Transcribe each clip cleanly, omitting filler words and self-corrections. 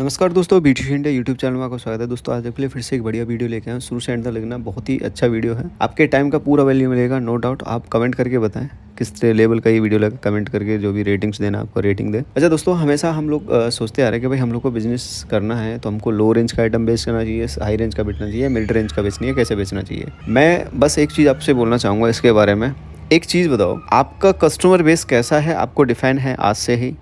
नमस्कार दोस्तों, beauty India YouTube channel में आपका स्वागत है। दोस्तों आज आपके लिए फिर से एक बढ़िया वीडियो लेके आए हैं। शुरू से एंड तक देखना, बहुत ही अच्छा वीडियो है। आपके टाइम का पूरा वैल्यू मिलेगा, नो डाउट। आप कमेंट करके बताएं किस लेवल का ये वीडियो लगा। कमेंट करके जो भी रेटिंग्स देना आपको रेटिंग दे। अच्छा दोस्तों, हमेशा हम लोग सोचते आ रहे हैं कि भाई हम लोग को बिजनेस करना है तो हमको लो रेंज का आइटम बेच करना चाहिए, हाई रेंज का बेचना चाहिए, मिड रेंज का बेचनी है, कैसे बेचना चाहिए। मैं बस एक चीज़ आपसे बोलना चाहूँगा इसके बारे में। एक चीज़ बताओ, आपका कस्टमर बेस कैसा है, आपको डिफाइन है आज से ही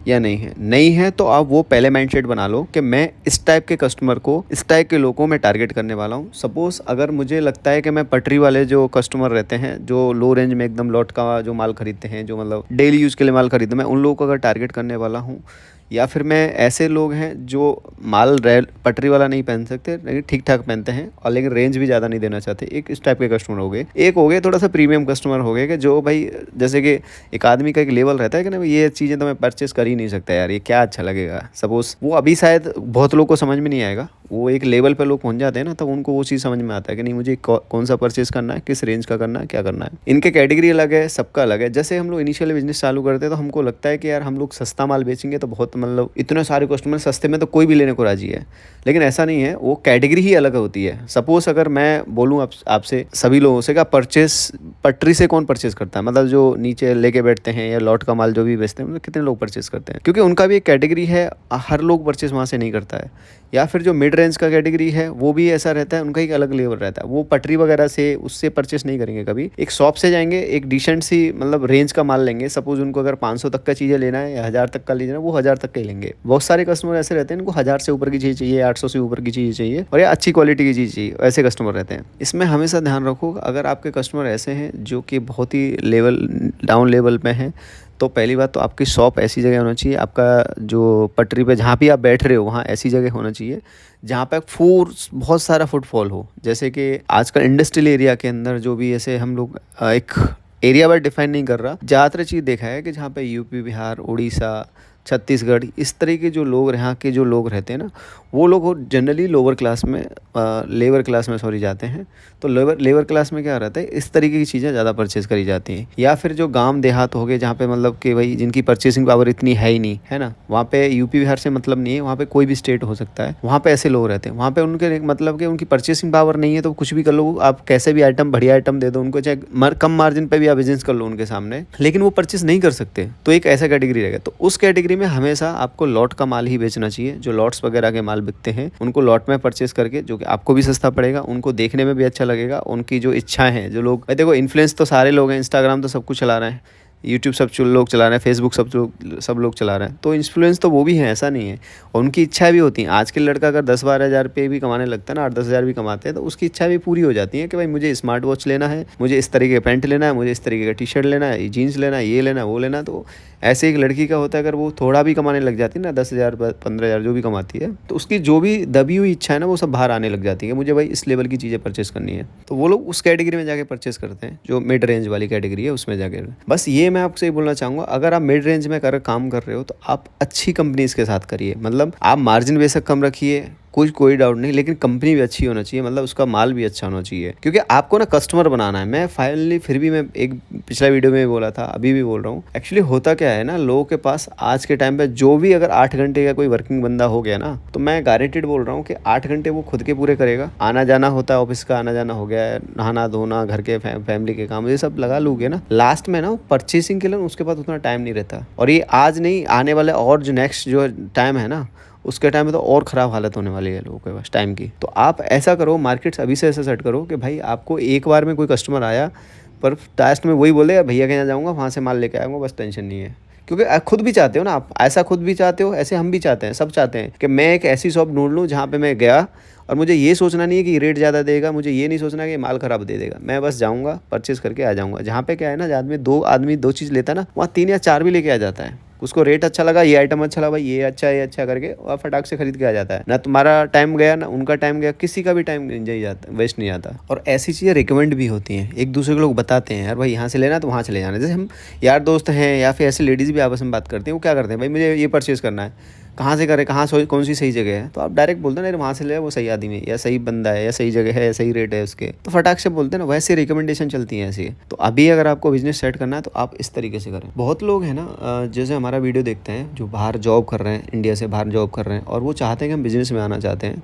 या नहीं है तो आप वो पहले माइंडसेट बना लो कि मैं इस टाइप के कस्टमर को, इस टाइप के लोगों को मैं टारगेट करने वाला हूँ। सपोज़ अगर मुझे लगता है कि मैं पटरी वाले जो कस्टमर रहते हैं, जो लो रेंज में एकदम लॉट का जो माल खरीदते हैं, जो मतलब डेली यूज़ के लिए माल खरीदते हैं, मैं उन लोगों को अगर टारगेट करने वाला हूँ, या फिर मैं ऐसे लोग हैं जो माल पटरी वाला नहीं पहन सकते लेकिन ठीक ठाक पहनते हैं और लेकिन रेंज भी ज़्यादा नहीं देना चाहते, एक इस टाइप के कस्टमर हो गए। एक हो गए थोड़ा सा प्रीमियम कस्टमर हो गए कि जो भाई, जैसे कि एक आदमी का एक लेवल रहता है कि ना, ये चीज़ें तो मैं परचेस कर ही नहीं सकता यार, ये क्या अच्छा लगेगा। सपोज़ वो अभी शायद बहुत लोग को समझ में नहीं आएगा, वो एक लेवल पर लोग पहुंच जाते हैं ना, तब उनको वो चीज़ समझ में आता है कि नहीं, मुझे कौन सा परचेस करना है, किस रेंज का करना है, क्या करना है। इनके कैटेगरी अलग है, सबका अलग है। जैसे हम लोग इनिशियल बिजनेस चालू करते हैं तो हमको लगता है कि यार हम लोग सस्ता माल बेचेंगे तो बहुत, मतलब इतने सारे कस्टमर सस्ते में तो कोई भी लेने को राजी है, लेकिन ऐसा नहीं है। वो कैटेगरी ही अलग होती है। सपोज़ अगर मैं बोलूँ आपसे सभी लोगों से, क्या परचेस पटरी से कौन परचेस करता है, मतलब जो नीचे लेके बैठते हैं या लॉट का माल जो भी बेचते हैं, मतलब कितने लोग परचेस करते हैं, क्योंकि उनका भी एक कैटेगरी है। हर लोग परचेस वहाँ से नहीं करता है। या फिर जो मिड रेंज का कैटेगरी है वो भी ऐसा रहता है, उनका एक अलग लेवल रहता है। वो पटरी वगैरह से उससे परचेस नहीं करेंगे कभी। एक शॉप से जाएंगे, एक डिसेंट सी मतलब रेंज का माल लेंगे। सपोज उनको अगर 500 तक का चीज़ें लेना है या 1000 तक का लेना है, वो 1000 तक का ही लेंगे। बहुत सारे कस्टमर ऐसे रहते हैं, इनको 1000 से ऊपर की चीज़ चाहिए, 800 से ऊपर की चीज़ चाहिए और या अच्छी क्वालिटी की चीज़ चाहिए। ऐसे कस्टमर रहते हैं। इसमें हमेशा ध्यान रखो, अगर आपके कस्टमर ऐसे हैं जो कि बहुत ही डाउन लेवल पे हैं, तो पहली बात तो आपकी शॉप ऐसी जगह होना चाहिए, आपका जो पटरी पे जहाँ भी आप बैठ रहे हो वहाँ ऐसी जगह होना चाहिए जहाँ पे फोर्स बहुत सारा फुटफॉल हो। जैसे कि आजकल इंडस्ट्रियल एरिया के अंदर जो भी, ऐसे हम लोग एक एरिया वाइज डिफाइन नहीं कर रहा, ज़्यादातर चीज़ देखा है कि जहाँ पे यूपी, बिहार, उड़ीसा, छत्तीसगढ़, इस तरह के जो लोग, यहाँ के जो लोग रहते हैं ना, वो लोग जनरली लोअर क्लास में, लेबर क्लास में सॉरी जाते हैं। तो लेबर क्लास में क्या रहता है, इस तरीके की चीज़ें ज़्यादा परचेज करी जाती हैं। या फिर जो गांव देहात हो गए, जहाँ पे मतलब कि भाई जिनकी परचेसिंग पावर इतनी है ही नहीं, है ना, वहाँ पे यूपी बिहार से मतलब नहीं है, वहाँ पे कोई भी स्टेट हो सकता है, वहाँ पे ऐसे लोग रहते हैं। वहाँ पे उनके मतलब कि उनकी परचेसिंग पावर नहीं है तो कुछ भी कर लो आप, कैसे भी आइटम, बढ़िया आइटम दे दो उनको, चाहे कम मार्जिन पे भी आप बिजनेस कर लो उनके सामने, लेकिन वो परचेस नहीं कर सकते। तो एक ऐसा कैटेगरी रहेगा। तो उस कैटेगरी में हमेशा आपको लॉट का माल ही बेचना चाहिए। जो लॉट्स वगैरह के माल बिकते हैं उनको लॉट में परचेस करके, जो कि आपको भी सस्ता पड़ेगा, उनको देखने में भी अच्छा लगेगा। उनकी जो इच्छाएं हैं, जो लोग, देखो इन्फ्लुएंस तो सारे लोग हैं, इंस्टाग्राम तो सब कुछ चला रहे हैं, यूट्यूब सब लोग चला रहे हैं, फेसबुक सब लोग चला रहे हैं, तो इन्फ्लुएंस तो वो भी हैं, ऐसा नहीं है। और उनकी इच्छा भी होती है। आज के लड़का अगर 10-12 हज़ार रुपये भी कमाने लगता है ना, 8-10 हज़ार भी कमाते हैं, तो उसकी इच्छा भी पूरी हो जाती है कि भाई मुझे स्मार्ट वॉच लेना है, मुझे इस तरीके का पैंट लेना है, मुझे इस तरीके का टी शर्ट लेना है, जीन्स लेना है, ये लेना है, वो लेना है। तो ऐसे एक लड़की का होता है, अगर वो थोड़ा भी कमाने लग जाती है ना, 10,000 15,000 जो भी कमाती है, तो उसकी जो भी दबी हुई इच्छा है ना, वो सब बाहर आने लग जाती है। मुझे भाई इस लेवल की चीज़ें परचेस करनी है, तो वो लोग उस कैटेगरी में जाके परचेस करते हैं, जो मिड रेंज वाली कैटेगरी है उसमें जाके। बस ये मैं आपसे बोलना चाहूँगा, अगर आप मिड रेंज में काम कर रहे हो तो आप अच्छी कंपनीज के साथ करिए। मतलब आप मार्जिन बेशक कम रखिए, कोई डाउट नहीं, लेकिन कंपनी भी अच्छी होना चाहिए, मतलब उसका माल भी अच्छा होना चाहिए, क्योंकि आपको ना कस्टमर बनाना है। मैं फाइनली फिर भी, मैं एक पिछला वीडियो में भी बोला था, अभी भी बोल रहा हूँ। एक्चुअली होता क्या है ना, लोगों के पास आज के टाइम पे जो भी अगर 8 घंटे का कोई वर्किंग बंदा हो गया ना, तो मैं गारंटेड बोल रहा हूँ कि 8 घंटे वो खुद के पूरे करेगा। आना जाना होता है, ऑफिस का आना जाना हो गया है, नहाना धोना, घर के फैमिली के काम, ये सब लगा लूगे ना, लास्ट में ना परचेसिंग के लिए उसके पास उतना टाइम नहीं रहता। और ये आज नहीं, आने वाले और जो नेक्स्ट जो टाइम है ना, उसके टाइम में तो और ख़राब हालत होने वाली है लोगों के पास टाइम की। तो आप ऐसा करो, मार्केट्स अभी से ऐसा सेट करो कि भाई आपको एक बार में कोई कस्टमर आया, पर लास्ट में वही बोले भैया के यहाँ जाऊँगा, वहाँ से माल लेके आऊँगा, बस टेंशन नहीं है। क्योंकि खुद भी चाहते हो ना आप, ऐसा खुद भी चाहते हो, ऐसे हम भी चाहते हैं, सब चाहते हैं कि मैं एक ऐसी शॉप ढूंढ लूँ जहाँ पे मैं गया और मुझे ये सोचना नहीं है कि रेट ज़्यादा देगा, मुझे ये नहीं सोचना कि माल ख़राब दे देगा। मैं बस जाऊँगा, परचेज़ करके आ जाऊँगा। जहाँ पे क्या है ना, जहाँ आदमी दो चीज़ लेता है ना, वहाँ 3 या 4 भी लेके आ जाता है। उसको रेट अच्छा लगा, ये आइटम अच्छा लगा, भाई ये अच्छा करके और फटाक से खरीद के आ जाता है। ना तुम्हारा टाइम गया, ना उनका टाइम गया, किसी का भी टाइम नहीं जाता, वेस्ट नहीं आता। और ऐसी चीज़ें रिकमेंड भी होती हैं, एक दूसरे को लोग बताते हैं, यार भाई यहाँ से लेना तो वहाँ चले जाना। जैसे हम यार दोस्त हैं या फिर ऐसे लेडीज़ भी आपस में बात करते हैं, वो क्या करते हैं, भाई मुझे ये परचेज़ करना है, कहाँ से करें, कौन सी सही जगह है, तो आप डायरेक्ट बोलते हैं ना वहाँ से ले, वो सही आदमी है या सही बंदा है या सही जगह है या सही रेट है उसके, तो फटाक से बोलते हैं ना। वैसे रिकमेंडेशन चलती है ऐसी। तो अभी अगर आपको बिजनेस सेट करना है तो आप इस तरीके से करें। बहुत लोग हैं ना जैसे हमारा वीडियो देखते हैं जो बाहर जॉब कर रहे हैं, इंडिया से बाहर जॉब कर रहे हैं, और वो चाहते हैं कि हम बिज़नेस में आना चाहते हैं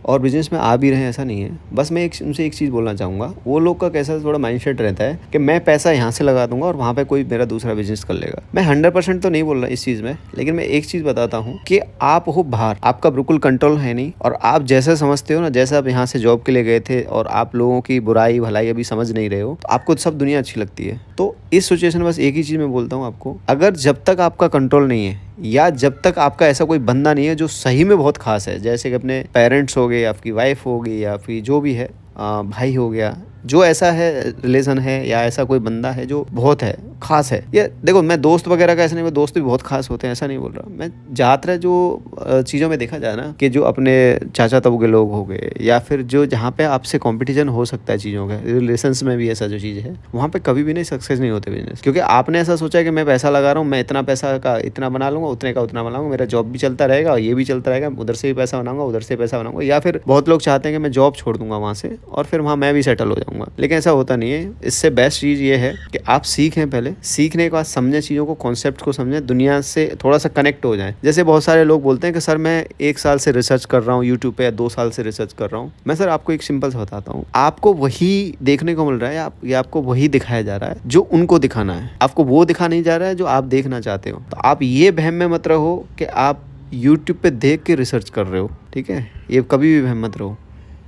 और बिज़नेस में आ भी रहे हैं, ऐसा नहीं है। बस मैं उनसे एक चीज़ बोलना चाहूँगा, वो लोग का कैसा थोड़ा माइंडसेट रहता है कि मैं पैसा यहाँ से लगा दूंगा और वहाँ पे कोई मेरा दूसरा बिजनेस कर लेगा। मैं 100% तो नहीं बोल रहा इस चीज़ में, लेकिन मैं एक चीज़ बताता हूँ कि आप हो बाहर, आपका बिल्कुल कंट्रोल है नहीं, और आप जैसा समझते हो ना, जैसे आप यहाँ से जॉब के लिए गए थे और आप लोगों की बुराई भलाई अभी समझ नहीं रहे हो, तो आपको सब दुनिया अच्छी लगती है। तो इस सिचुएशन में बस एक ही चीज़ मैं बोलता हूँ आपको, अगर जब तक आपका कंट्रोल नहीं है या जब तक आपका ऐसा कोई बंदा नहीं है जो सही में बहुत खास है, जैसे कि अपने पेरेंट्स हो गए, आपकी वाइफ हो गई, या फिर जो भी है भाई हो गया, जो ऐसा है रिलेशन है या ऐसा कोई बंदा है जो बहुत है खास है। ये देखो, मैं दोस्त वगैरह का ऐसा नहीं, दोस्त भी बहुत खास होते हैं ऐसा नहीं बोल रहा मैं। ज़्यादातर जो चीज़ों में देखा जाए ना कि जो अपने चाचा ताऊ के लोग हो गए, या फिर जो जहाँ पे आपसे कंपटीशन हो सकता है चीज़ों का, रिलेशंस में भी ऐसा जो चीज़ है, वहाँ पे कभी भी नहीं सक्सेस नहीं होते बिजनेस। क्योंकि आपने ऐसा सोचा है कि मैं पैसा लगा रहा हूँ, मैं इतना पैसा का इतना बना लूँगा, उतने का उतना बनाऊँगा, मेरा जॉब भी चलता रहेगा, ये भी चलता रहेगा, उधर से भी पैसा बनाऊँगा, उधर से पैसा बनाऊँगा। या फिर बहुत लोग चाहते हैं कि मैं जॉब छोड़ दूंगा वहाँ से और फिर वहाँ मैं भी सेटल हो जाऊँगा, लेकिन ऐसा होता नहीं है। इससे बेस्ट चीज़ ये है कि आप सीखें, पहले सीखने के बाद समझें चीज़ों को, कॉन्सेप्ट को समझें, दुनिया से थोड़ा सा कनेक्ट हो जाएं। जैसे बहुत सारे लोग बोलते हैं कि सर मैं 1 साल से रिसर्च कर रहा हूँ यूट्यूब पे, या 2 साल से रिसर्च कर रहा हूँ। मैं सर आपको एक सिंपल सा बताता हूँ, आपको वही देखने को मिल रहा है या आपको वही दिखाया जा रहा है जो उनको दिखाना है, आपको वो दिखा नहीं जा रहा है जो आप देखना चाहते हो। तो आप ये वहम में मत रहो कि आप यूट्यूब पे देख के रिसर्च कर रहे हो, ठीक है, ये कभी भी वहम मत रहो।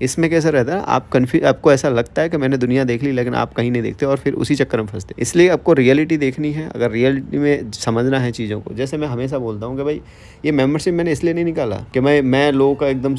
इसमें कैसा रहता है, आपको ऐसा लगता है कि मैंने दुनिया देख ली, लेकिन आप कहीं नहीं देखते और फिर उसी चक्कर में फंसते। इसलिए आपको रियलिटी देखनी है। अगर रियलिटी में समझना है चीज़ों को, जैसे मैं हमेशा बोलता हूँ कि भाई ये मेंबरशिप मैंने इसलिए नहीं निकाला कि मैं लोगों का एकदम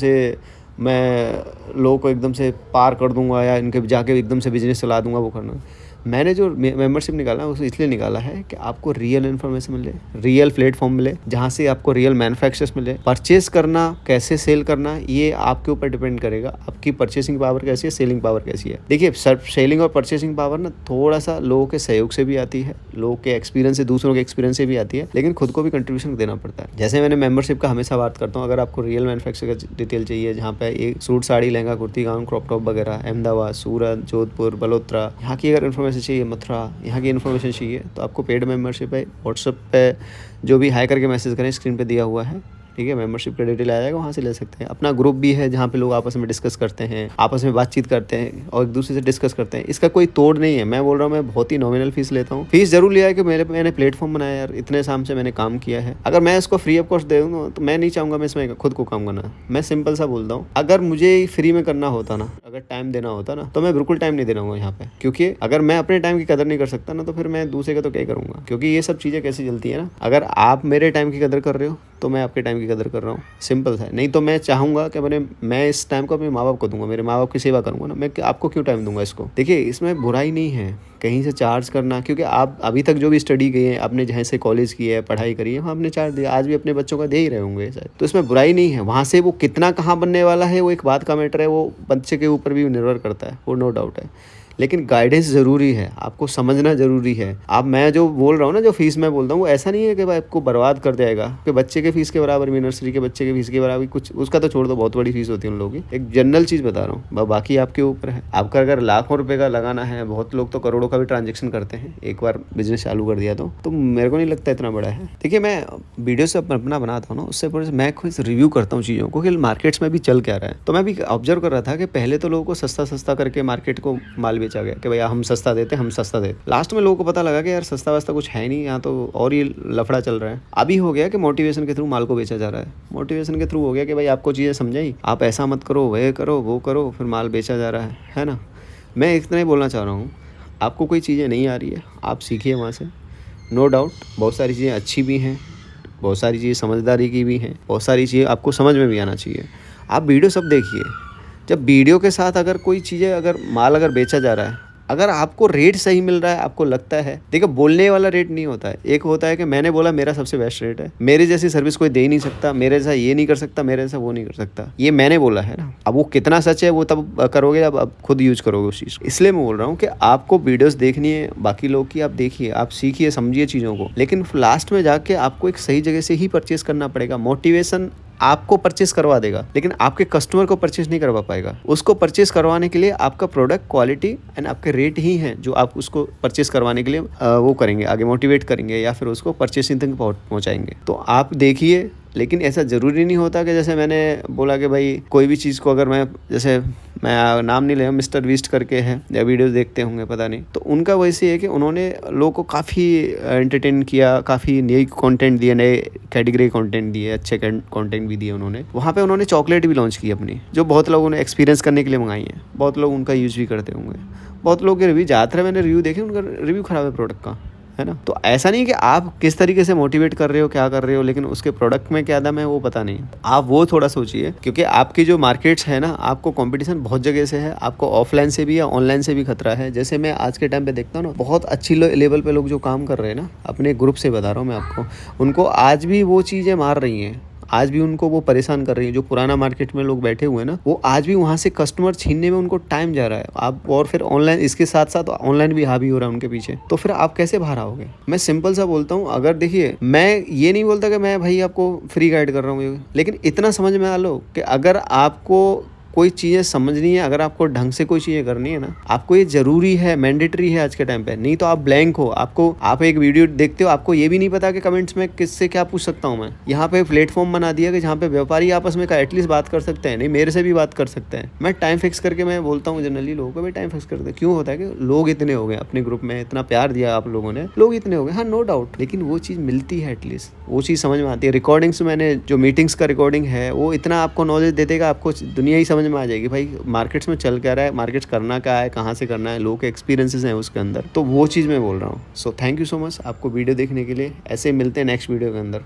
से पार कर दूंगा या इनके जाके एकदम से बिजनेस चला दूंगा, वो करना। मैंने जो मेंबरशिप निकाला है उसे इसलिए निकाला है कि आपको रियल इन्फॉर्मेशन मिले, रियल प्लेटफॉर्म मिले, जहाँ से आपको रियल मैन्युफैक्चर्स मिले। परचेस करना, कैसे सेल करना, ये आपके ऊपर डिपेंड करेगा। आपकी परचेसिंग पावर कैसी है, सेलिंग पावर कैसी है। देखिए सेलिंग और परचेसिंग पावर ना थोड़ा सा लोगों के सहयोग से भी आती है, लोगों के एक्सपीरियंस से, दूसरों के एक्सपीरियंस से भी आती है, लेकिन खुद को भी कंट्रीब्यूशन देना पड़ता है। जैसे मैंने मेंबरशिप का हमेशा बात करता हूँ, अगर आपको रियल मैन्युफैक्चर का डिटेल चाहिए, जहाँ पे एक suit, sari, lehenga, kurti, gown, crop top वगैरह, अहमदाबाद, सूरत, जोधपुर, बलोत्रा, यहाँ की अगर इन्फॉर्मेशन चाहिए, मथुरा, यहाँ की इन्फॉर्मेशन चाहिए, तो आपको पेड मेंबरशिप है। व्हाट्सएप पे जो भी हाई करके मैसेज करें, स्क्रीन पे दिया हुआ है, ठीक है, मेंबरशिप का डिटेल आ जाएगा, वहाँ से ले सकते हैं। अपना ग्रुप भी है जहाँ पे लोग आपस में डिस्कस करते हैं, आपस में बातचीत करते हैं और एक दूसरे से डिस्कस करते हैं। इसका कोई तोड़ नहीं है। मैं बोल रहा हूँ मैं बहुत ही नॉमिनल फीस लेता हूँ। फीस जरूर लिया है कि मैंने प्लेटफॉर्म बनाया यार, इतने साल से मैंने काम किया है। अगर मैं इसको फ्री ऑफ कॉस्ट दे दूँ तो मैं नहीं चाहूँगा मैं इसमें खुद को काम करना। मैं सिंपल सा बोलता हूँ, अगर मुझे फ्री में करना होता ना, अगर टाइम देना होता ना, तो मैं बिल्कुल टाइम नहीं देना होगा यहाँ पे। क्योंकि अगर मैं अपने टाइम की कदर नहीं कर सकता ना, तो फिर मैं दूसरे का तो क्या करूँगा। क्योंकि ये सब चीज़ें कैसी चलती है ना, अगर आप मेरे टाइम की कदर कर रहे हो तो मैं आपके टाइम की कदर कर रहा हूँ, सिंपल है। नहीं तो मैं चाहूँगा कि मैं इस टाइम को अपने माँ बाप को दूंगा, मेरे माँ बाप की सेवा करूँगा ना, मैं आपको क्यों टाइम दूंगा इसको। देखिए इसमें बुराई नहीं है कहीं से चार्ज करना, क्योंकि आप अभी तक जो भी स्टडी किए हैं, आपने जहाँ से कॉलेज की है, पढ़ाई करी है, वहाँ आपने चार्ज दिया, आज भी अपने बच्चों का दे ही रहे होंगे शायद, तो इसमें बुराई नहीं है। वहाँ से वो कितना कहाँ बनने वाला है वो एक बात का मैटर है, वो बच्चे के ऊपर भी निर्भर करता है, वो नो डाउट है। लेकिन गाइडेंस ज़रूरी है, आपको समझना ज़रूरी है। अब मैं जो बोल रहा हूँ ना, जो फीस मैं बोलता हूँ, वो ऐसा नहीं है कि भाई आपको बर्बाद कर देगा, कि बच्चे के फीस के बराबर भी, नर्सरी के बच्चे के फीस के बराबर कुछ, उसका तो छोड़ दो, बहुत बड़ी फीस होती है उन लोगों की। एक जनरल चीज़ बता रहा हूँ, बाकी आपके ऊपर है। आपका अगर लाखों रुपये का लगाना है, बहुत लोग तो करोड़ों का भी ट्रांजेक्शन करते हैं एक बार बिजनेस चालू कर दिया तो मेरे को नहीं लगता इतना बड़ा है। देखिए मैं वीडियो से अपना बनाता हूँ ना, उससे पहले मैं खुद रिव्यू करता हूँ चीज़ों को कि मार्केट्स में भी चल क्या रहा है। तो मैं भी ऑब्जर्व कर रहा था कि पहले तो लोगों को सस्ता करके मार्केट को माल बेचा गया कि भैया हम सस्ता देते। लास्ट में लोगों को पता लगा कि यार सस्ता वस्ता कुछ है नहीं, यहाँ तो और ये लफड़ा चल रहा है। अभी हो गया कि मोटिवेशन के थ्रू माल को बेचा जा रहा है। मोटिवेशन के थ्रू हो गया कि भाई आपको चीज़ें समझाई, आप ऐसा मत करो, वह करो, वो करो, फिर माल बेचा जा रहा है ना। मैं इतना ही बोलना चाह रहा हूँ, आपको कोई चीज़ें नहीं आ रही है, आप सीखिए वहाँ से। नो डाउट बहुत सारी चीज़ें अच्छी भी हैं, बहुत सारी चीज़ें समझदारी की भी हैं, बहुत सारी चीज़ें आपको समझ में भी आना चाहिए। आप वीडियो सब देखिए, जब वीडियो के साथ अगर कोई चीज़ें, अगर माल अगर बेचा जा रहा है अगर आपको रेट सही मिल रहा है, आपको लगता है, देखो बोलने वाला रेट नहीं होता है, एक होता है कि मैंने बोला मेरा सबसे बेस्ट रेट है, मेरे जैसी सर्विस कोई दे ही नहीं सकता, मेरे जैसा ये नहीं कर सकता, मेरे जैसा वो नहीं कर सकता, ये मैंने बोला है ना। अब वो कितना सच है वो तब करोगे जब आप खुद यूज करोगे उस चीज़ को। इसलिए मैं बोल रहा हूँ कि आपको वीडियोस देखनी है बाकी लोग की, आप देखिए, आप सीखिए, समझिए चीज़ों को, लेकिन लास्ट में जाके आपको एक सही जगह से ही परचेस करना पड़ेगा। मोटिवेशन आपको परचेस करवा देगा, लेकिन आपके कस्टमर को परचेस नहीं करवा पाएगा। उसको परचेस करवाने के लिए आपका प्रोडक्ट क्वालिटी एंड आपके रेट ही हैं जो आप उसको परचेस करवाने के लिए वो करेंगे, आगे मोटिवेट करेंगे या फिर उसको परचेसिंग तक पहुंचाएंगे। तो आप देखिए, लेकिन ऐसा ज़रूरी नहीं होता कि जैसे मैंने बोला कि भाई कोई भी चीज़ को अगर मैं नाम नहीं ले, मिस्टर बीस्ट करके है या वीडियोस देखते होंगे पता नहीं, तो उनका वैसे है कि उन्होंने लोगों को काफ़ी एंटरटेन किया, काफ़ी नई कंटेंट दिए, नए कैटेगरी कंटेंट दिए, अच्छे कंटेंट भी दिए उन्होंने। वहाँ पे उन्होंने चॉकलेट भी लॉन्च की अपनी, जो बहुत लोगों ने एक्सपीरियंस करने के लिए मंगाई है, बहुत लोग उनका यूज़ भी करते होंगे, बहुत लोग के रिव्यू, ज़्यादातर मैंने रिव्यू देखे उनका रिव्यू ख़राब है प्रोडक्ट का, है ना। तो ऐसा नहीं कि आप किस तरीके से मोटिवेट कर रहे हो, क्या कर रहे हो, लेकिन उसके प्रोडक्ट में क्या दम है वो पता नहीं। आप वो थोड़ा सोचिए, क्योंकि आपकी जो मार्केट्स है ना, आपको कंपटीशन बहुत जगह से है, आपको ऑफलाइन से भी या ऑनलाइन से भी खतरा है। जैसे मैं आज के टाइम पे देखता हूँ ना, बहुत अच्छी लेवल पे लोग जो काम कर रहे हैं ना, अपने ग्रुप से बता रहा हूँ मैं आपको, उनको आज भी वो चीज़ें मार रही हैं, आज भी उनको वो परेशान कर रही है। जो पुराना मार्केट में लोग बैठे हुए हैं ना, वो आज भी वहाँ से कस्टमर छीनने में उनको टाइम जा रहा है। आप और फिर ऑनलाइन, इसके साथ साथ ऑनलाइन भी हावी हो रहा है उनके पीछे, तो फिर आप कैसे बाहर आओगे। मैं सिंपल सा बोलता हूँ, अगर देखिए, मैं ये नहीं बोलता कि मैं भाई आपको फ्री गाइड कर रहा हूँ, लेकिन इतना समझ में आ लो कि अगर आपको कोई चीज़ें समझनी है, अगर आपको ढंग से कोई चीज़ें करनी है ना, आपको ये ज़रूरी है, मैंडेटरी है आज के टाइम पे। नहीं तो आप ब्लैंक हो, आप एक वीडियो देखते हो, आपको ये भी नहीं पता कि कमेंट्स में किससे क्या पूछ सकता हूँ मैं। यहाँ पे प्लेटफॉर्म बना दिया कि जहाँ पे व्यापारी आपस में एटलीस्ट बात कर सकते हैं, नहीं मेरे से भी बात कर सकते हैं। मैं टाइम फिक्स करके मैं बोलता हूँ जनरली लोगों को, भाई टाइम फिक्स करते, क्यों होता है कि लोग इतने हो गए अपने ग्रुप में, इतना प्यार दिया आप लोगों ने, लोग इतने हो गए, हाँ नो डाउट, लेकिन वो चीज़ मिलती है, एटलीस्ट वो चीज़ समझ में आती है। रिकॉर्डिंग्स, मैंने जो मीटिंग्स का रिकॉर्डिंग है, वो इतना आपको नॉलेज दे देगा, आपको दुनिया ही समझ में आ जाएगी भाई मार्केट्स में चल क्या रहा है, मार्केट्स करना क्या है, कहाँ से करना है, लोगों के एक्सपीरियंसेस हैं उसके अंदर। तो वो चीज़ मैं बोल रहा हूँ। So thank you so much आपको वीडियो देखने के लिए। ऐसे मिलते हैं नेक्स्ट वीडियो के अंदर।